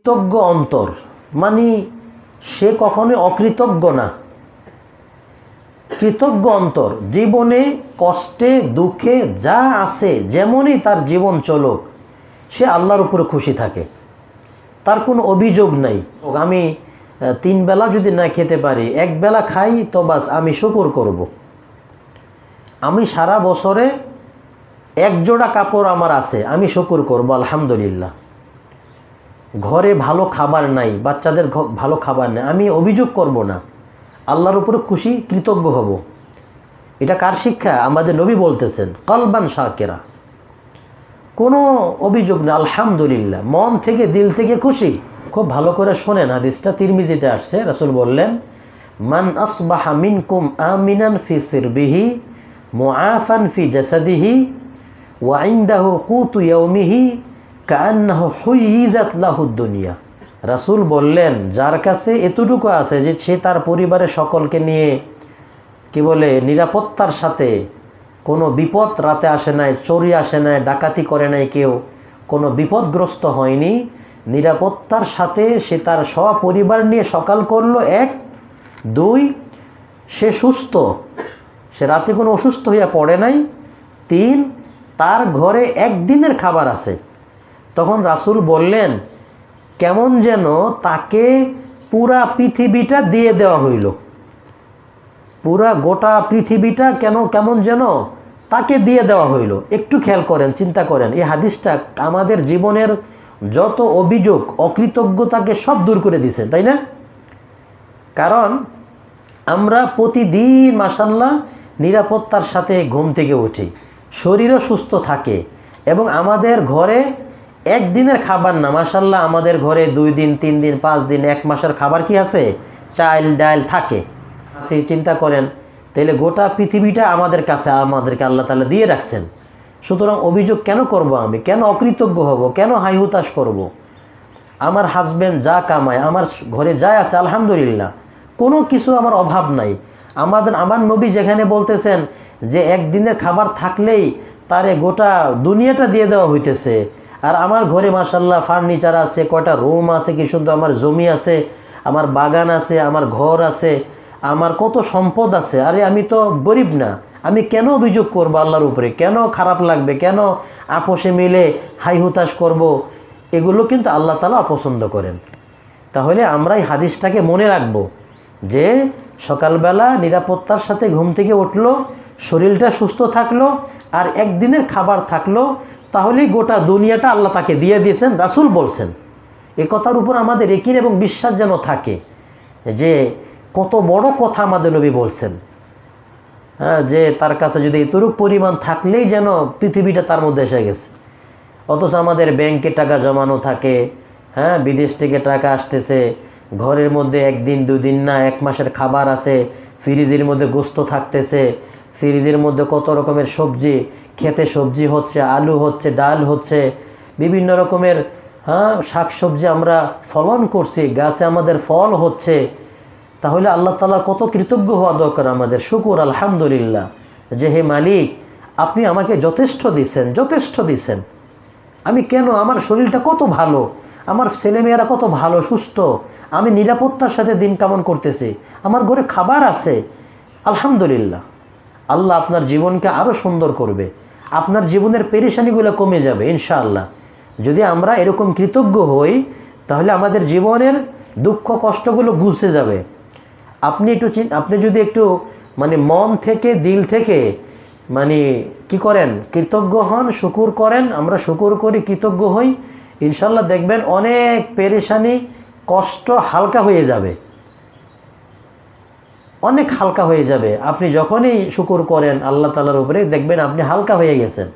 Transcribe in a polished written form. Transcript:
কৃতজ্ঞ অন্তর মানে সে কখনোই অকৃতজ্ঞ না। কৃতজ্ঞ অন্তর জীবনে কষ্টে দুঃখে যা আছে যেমনই তার জীবন চলুক সে আল্লাহর উপরে খুশি থাকে, তার কোনো অভিযোগ নাই। আমি 3 বেলা যদি না খেতে পারি, 1 বেলা খাই তো বাস আমি শুকর করব। আমি সারা বছরে 1 জোড়া কাপড় আমার আছে, আমি শুকর করব আলহামদুলিল্লাহ। ঘরে ভালো খাবার নাই, বাচ্চাদের ভালো খাবার নেই, আমি অভিযোগ করব না, আল্লাহর উপরে খুশি কৃতজ্ঞ হব। এটা কার শিক্ষা? আমাদের নবী বলতেছেন কলবান শাকিরা, কোনো অভিযোগ না, আলহামদুলিল্লাহ, মন থেকে দিল থেকে খুশি। খুব ভালো করে শোনেন, হাদিসটা তিরমিজিতে আসছে। রাসূল বললেন মান আসবাহা মিনকুম আমিনান ফি সিরবিহি মুআফান ফি জাসাদিহি ওয়া ইনদাহু কুতু ইয়াউমিহি কাআন্নাহু হুইজাত লাহু দুনিয়া। রাসূল বললেন যার কাছে এতটুকু আছে যে সে তার পরিবারের সকলকে নিয়ে কি বলে নিরাপত্তার সাথে, কোনো বিপদ রাতে আসে নাই, চোরি আসে নাই, ডাকাতি করে নাই, কেউ কোনো বিপদগ্রস্ত হয়নি, নিরাপত্তার সাথে সে তার সপরিবার নিয়ে সকাল করলো। 1 2 সে সুস্থ, সে রাতে কোনো অসুস্থ হইয়া পড়ে নাই। 3 তার ঘরে 1 দিনের খাবার আছে। তখন রাসূল বললেন কেমন যেন তাকে পুরা পৃথিবীটা দিয়ে দেওয়া হইল, পুরা গোটা পৃথিবীটা কেমন যেন তাকে দিয়ে দেওয়া হইল। একটু খেয়াল করেন, চিন্তা করেন, এই হাদিসটা আমাদের জীবনের যত অভিযোগ অকৃতজ্ঞতাকে সব দূর করে দিছে, তাই না? কারণ আমরা প্রতিদিন মাশাআল্লাহ নিরাপত্তার সাথে ঘুম থেকে উঠি, শরীরও সুস্থ থাকে, এবং আমাদের ঘরে 1 দিনের খাবার না, মাশাআল্লাহ আমাদের ঘরে 2 দিন 3 দিন 5 দিন 1 মাসের খাবার কি আছে, চাল ডাল থাকে। সেই চিন্তা করেন, তাহলে গোটা পৃথিবীটা আমাদের কাছে আমাদেরকে আল্লাহ তাআলা দিয়ে রাখছেন। সুতরাং অভিযোগ কেন করব আমি, কেন অকৃতজ্ঞ হব, কেন হাই হুতাশ করব? আমার হাজব্যান্ড যা কামায়, আমার ঘরে যা আছে আলহামদুলিল্লাহ, কোনো কিছু আমার অভাব নাই। আমার নবী যেখানে বলতেছেন যে 1 দিনের খাবার থাকলেই তারে গোটা দুনিয়াটা দিয়ে দেওয়া হইতেছে, আর আমার ঘরে মাশাআল্লাহ ফার্নিচার আছে, কয়টা রুম আছে, কি সুন্দর আমার জমি আছে, আমার বাগান আছে, আমার ঘর আছে, আমার কত সম্পদ আছে, আরে আমি তো গরিব না, আমি কেন অভিযোগ করব আল্লাহর উপরে, কেন খারাপ লাগবে, কেন আপোষে মিলে হাই হুতাশ করব? এগুলো কিন্তু আল্লাহ তাআলা অপছন্দ করেন। তাহলে আমরা এই হাদিসটাকে মনে রাখব যে সকালবেলা নিরাপত্তার সাথে ঘুম থেকে উঠলো, শরীরটা সুস্থ থাকলো, আর 1 দিনের খাবার থাকলো, তাহলেই গোটা দুনিয়াটা আল্লাহ তাকে দিয়ে দিয়েছেন। রাসূল বলছেন, এ কথার উপর আমাদের ইয়াকিন এবং বিশ্বাস যেন থাকে যে কত বড় কথা আমাদের নবী বলছেন। যে তার কাছে যদি এতটুকু পরিমাণ থাকলেই যেন পৃথিবীটা তার মধ্যে এসে গেছে। অথচ আমাদের ব্যাংকে টাকা জমানো থাকে, বিদেশ থেকে টাকা আসতেছে, ঘরের মধ্যে 1 দিন 2 দিন না 1 মাসের খাবার আছে, ফ্রিজের মধ্যে গোস্ত থাকতেছে, ফ্রিজের মধ্যে কত রকমের সবজি, খেতে সবজি হচ্ছে, আলু হচ্ছে, ডাল হচ্ছে, বিভিন্ন রকমের শাকসবজি আমরা ফলন করছি, গাছে আমাদের ফল হচ্ছে। তাহলে আল্লাহ তাআলা কত কৃতজ্ঞ হওয়া দরকার আমাদের। শুকর আলহামদুলিল্লাহ যে হে মালিক, আপনি আমাকে যথেষ্ট দিছেন, আমি কেন, আমার শরীরটা কত ভালো, আমার ছেলেমেয়েরা কত ভালো সুস্থ, আমি নিরাপত্তার সাথে দিন কামন করতেছি, আমার ঘরে খাবার আছে, আলহামদুলিল্লাহ। আল্লাহ আপনার জীবনকে আরও সুন্দর করবে, আপনার জীবনের পেরেশানিগুলো কমে যাবে ইনশাআল্লাহ। যদি আমরা এরকম কৃতজ্ঞ হই তাহলে আমাদের জীবনের দুঃখ কষ্টগুলো ঘুচে যাবে। আপনি যদি একটু মানে মন থেকে দিল থেকে মানে কি করেন, কৃতজ্ঞ হন, শুকুর করেন, আমরা শুকুর করি, কৃতজ্ঞ হই, ইনশাআল্লাহ দেখবেন অনেক পেরেশানি কষ্ট হালকা হয়ে যাবে, অনেক হালকা হয়ে যাবে। আপনি যখনই শুকুর করেন আল্লাহ তাআলার উপরে, দেখবেন আপনি হালকা হয়ে গেছেন।